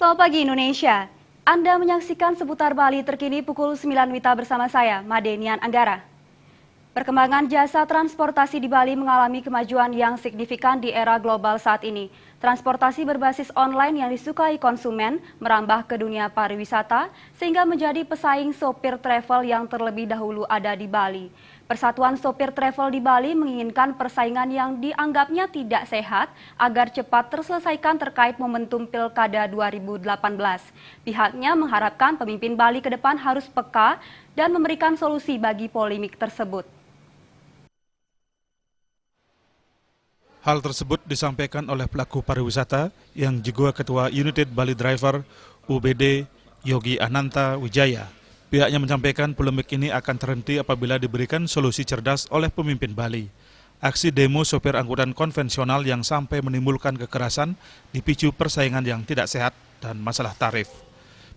Selamat pagi Indonesia. Anda menyaksikan seputar Bali terkini pukul 9 WITA bersama saya, Madenian Anggara. Perkembangan jasa transportasi di Bali mengalami kemajuan yang signifikan di era global saat ini. Transportasi berbasis online yang disukai konsumen merambah ke dunia pariwisata sehingga menjadi pesaing sopir travel yang terlebih dahulu ada di Bali. Persatuan Sopir Travel di Bali menginginkan persaingan yang dianggapnya tidak sehat agar cepat terselesaikan terkait momentum Pilkada 2018. Pihaknya mengharapkan pemimpin Bali ke depan harus peka dan memberikan solusi bagi polemik tersebut. Hal tersebut disampaikan oleh pelaku pariwisata yang juga Ketua United Bali Driver UBD Yogi Ananta Wijaya. Pihaknya menyampaikan polemik ini akan terhenti apabila diberikan solusi cerdas oleh pemimpin Bali. Aksi demo sopir angkutan konvensional yang sampai menimbulkan kekerasan dipicu persaingan yang tidak sehat dan masalah tarif.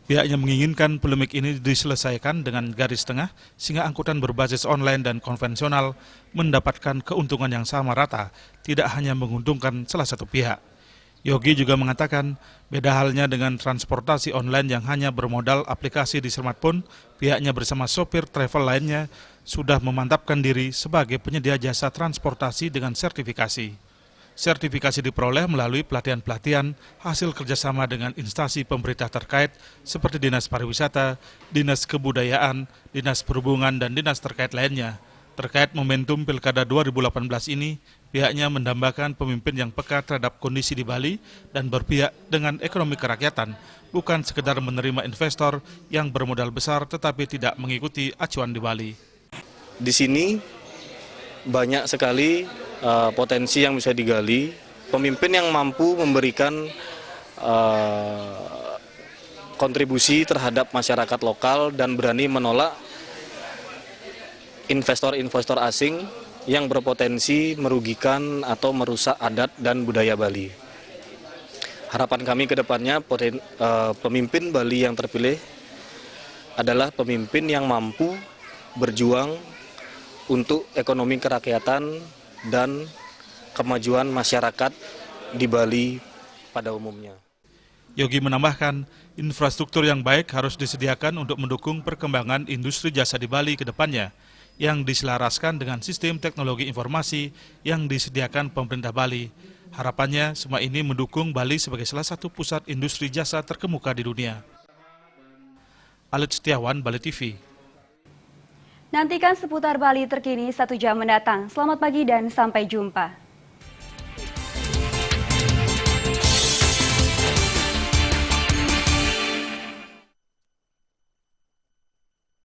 Pihaknya menginginkan polemik ini diselesaikan dengan garis tengah sehingga angkutan berbasis online dan konvensional mendapatkan keuntungan yang sama rata, tidak hanya menguntungkan salah satu pihak. Yogi juga mengatakan, beda halnya dengan transportasi online yang hanya bermodal aplikasi di smartphone, pihaknya bersama sopir travel lainnya sudah memantapkan diri sebagai penyedia jasa transportasi dengan sertifikasi. Sertifikasi diperoleh melalui pelatihan-pelatihan hasil kerjasama dengan instansi pemerintah terkait seperti Dinas Pariwisata, Dinas Kebudayaan, Dinas Perhubungan, dan dinas terkait lainnya. Terkait momentum Pilkada 2018 ini, pihaknya mendambakan pemimpin yang peka terhadap kondisi di Bali dan berpihak dengan ekonomi kerakyatan, bukan sekedar menerima investor yang bermodal besar tetapi tidak mengikuti acuan di Bali. Di sini banyak sekali potensi yang bisa digali, pemimpin yang mampu memberikan kontribusi terhadap masyarakat lokal dan berani menolak investor-investor asing yang berpotensi merugikan atau merusak adat dan budaya Bali. Harapan kami ke depannya pemimpin Bali yang terpilih adalah pemimpin yang mampu berjuang untuk ekonomi kerakyatan dan kemajuan masyarakat di Bali pada umumnya. Yogi menambahkan, infrastruktur yang baik harus disediakan untuk mendukung perkembangan industri jasa di Bali ke depannya, yang diselaraskan dengan sistem teknologi informasi yang disediakan pemerintah Bali. Harapannya, semua ini mendukung Bali sebagai salah satu pusat industri jasa terkemuka di dunia. Alit Setiawan, Bali TV. Nantikan seputar Bali terkini 1 jam mendatang. Selamat pagi dan sampai jumpa.